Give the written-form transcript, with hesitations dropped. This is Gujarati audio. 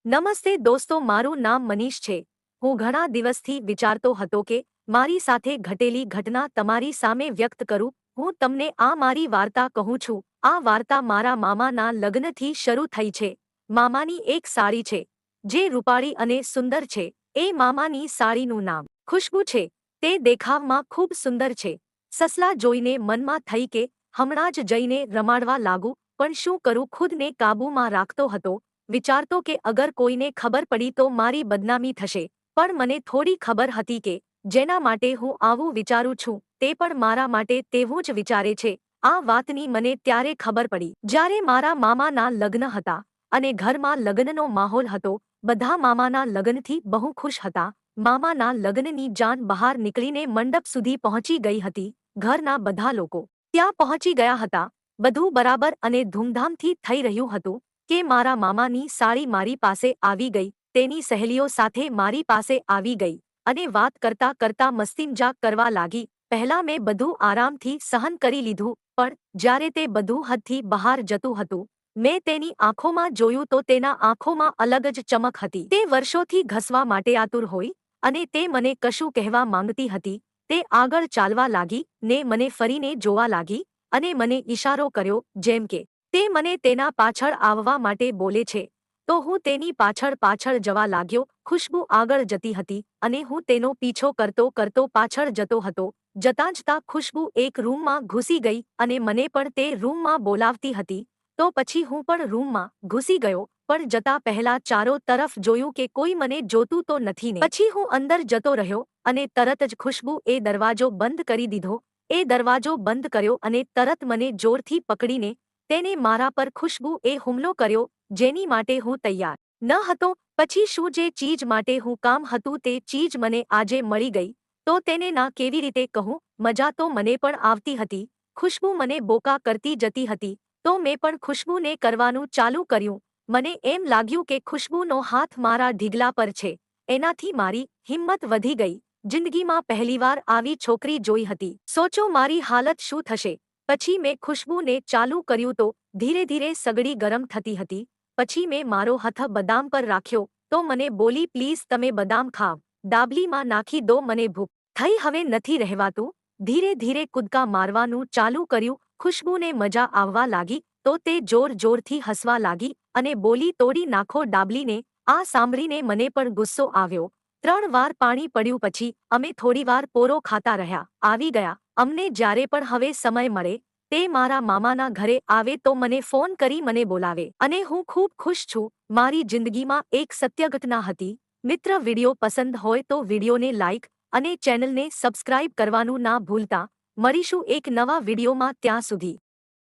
નમસ્તે દોસ્તો, મારું નામ મનીષ છે। હું ઘણા દિવસથી વિચારતો હતો કે મારી સાથે ઘટેલી ઘટના તમારી સામે વ્યક્ત કરું। હું તમને આ મારી વાર્તા કહું છું। આ વાર્તા મારા મામાના લગ્નથી શરૂ થઈ છે। મામાની એક સાડી છે જે રૂપાળી અને સુંદર છે। એ મામાની સાડીનું નામ ખુશ્બુ છે। તે દેખાવમાં ખૂબ સુંદર છે। સસલા જોઈને મનમાં થઈ કે હમણાં જ જઈને રમાડવા લાગું, પણ શું કરું? ખુદને કાબૂમાં રાખતો હતો। વિચારતો કે અગર કોઈને ખબર પડી તો મારી બદનામી થશે। પણ મને થોડી ખબર હતી કે જેના માટે હું આવું વિચારું છું તે પણ મારા માટે તેવું જ વિચારે છે। આ વાતની મને ત્યારે ખબર પડી જ્યારે મારા મામાના લગ્ન હતા અને ઘરમાં લગ્નનો માહોલ હતો। બધા મામાના લગ્નથી બહુ ખુશ હતા। મામાના લગ્નની જાન બહાર નીકળીને મંડપ સુધી પહોંચી ગઈ હતી। ઘરના બધા લોકો ત્યાં પહોંચી ગયા હતા। બધું બરાબર અને ધૂમધામથી થઈ રહ્યું હતું કે મારા મામાની સાડી મારી પાસે આવી ગઈ। તેની સહેલીઓ સાથે મારી પાસે આવી ગઈ અને વાત કરતા કરતા મસ્તીમજાક કરવા લાગી। પહેલા મેં બધું આરામથી સહન કરી લીધું, પણ જ્યારે તે બધું હદથી બહાર જતું હતું, મેં તેની આંખોમાં જોયું તો તેના આંખોમાં અલગ જ ચમક હતી। તે વર્ષોથી ઘસવા માટે આતુર હોય અને તે મને કશું કહેવા માંગતી હતી। તે આગળ ચાલવા લાગી ને મને ફરીને જોવા લાગી અને મને ઈશારો કર્યો, જેમ કે તે મને તેના પાછળ આવવા માટે બોલે છે। તો હું તેની પાછળ પાછળ જવા લાગ્યો। ખુશ્બુ આગળ જતી હતી અને હું તેનો પીછો કરતો કરતો પાછળ જતો હતો। જતાં જતાં ખુશ્બુ એક રૂમમાં ઘૂસી ગઈ અને મને પણ તે રૂમમાં બોલાવતી હતી। તો પછી હું પણ રૂમમાં ઘૂસી ગયો, પણ જતા પહેલા ચારો તરફ જોયું કે કોઈ મને જોતું તો નથી ને। પછી હું અંદર જતો રહ્યો અને તરત જ ખુશ્બુ એ દરવાજો બંધ કરી દીધો। એ દરવાજો બંધ કર્યો અને તરત મને જોરથી પકડીને તેને મારા પર ખુશ્બુ એ હુમલો કર્યો, જેની માટે હું તૈયાર ન હતો। પછી શું જે ચીજ માટે હું કામ હતું તે ચીજ મને આજે મળી ગઈ તો તેને ના કેવી રીતે કહું? મજા તો મને પણ આવતી હતી। ખુશ્બુ મને બોકા કરતી જતી હતી તો મેં પણ ખુશ્બુને કરવાનું ચાલુ કર્યું। મને એમ લાગ્યું કે ખુશ્બુનો હાથ મારા ઢીગલા પર છે। એનાથી મારી હિંમત વધી ગઈ। જિંદગીમાં પહેલીવાર આવી છોકરી જોઈ હતી। સોચો મારી હાલત શું થશે? પછી મેં ખુશ્બુને ચાલુ કર્યું તો ધીરે ધીરે સગડી ગરમ થતી હતી। પછી મેં મારો હાથ બદામ પર રાખ્યો તો મને બોલી, પ્લીઝ તમે બદામ ખાવ, ડાબલીમાં નાખી દો, મને ભૂખ થઈ, હવે નથી રહેવાતું। ધીરે ધીરે કૂદકા મારવાનું ચાલુ કર્યું। ખુશ્બુને મજા આવવા લાગી તો તે જોર જોરથી હસવા લાગી અને બોલી, તોડી નાખો ડાબલીને। આ સાંભળીને મને પણ ગુસ્સો આવ્યો। 3 વાર પાણી પડ્યું પછી અમે થોડીવાર પોરો ખાતા રહ્યા। આવી ગયા અમને જ્યારે પણ હવે સમય મળે તે મારા મામાના ઘરે આવે તો મને ફોન કરી મને બોલાવે અને હું ખૂબ ખુશ છું। મારી જિંદગીમાં એક સત્ય ઘટના હતી। મિત્ર, વિડિયો પસંદ હોય તો વિડિયોને લાઇક અને ચેનલને સબસ્ક્રાઇબ કરવાનું ના ભૂલતા। મળીશું એક નવા વિડિયોમાં, ત્યાં સુધી।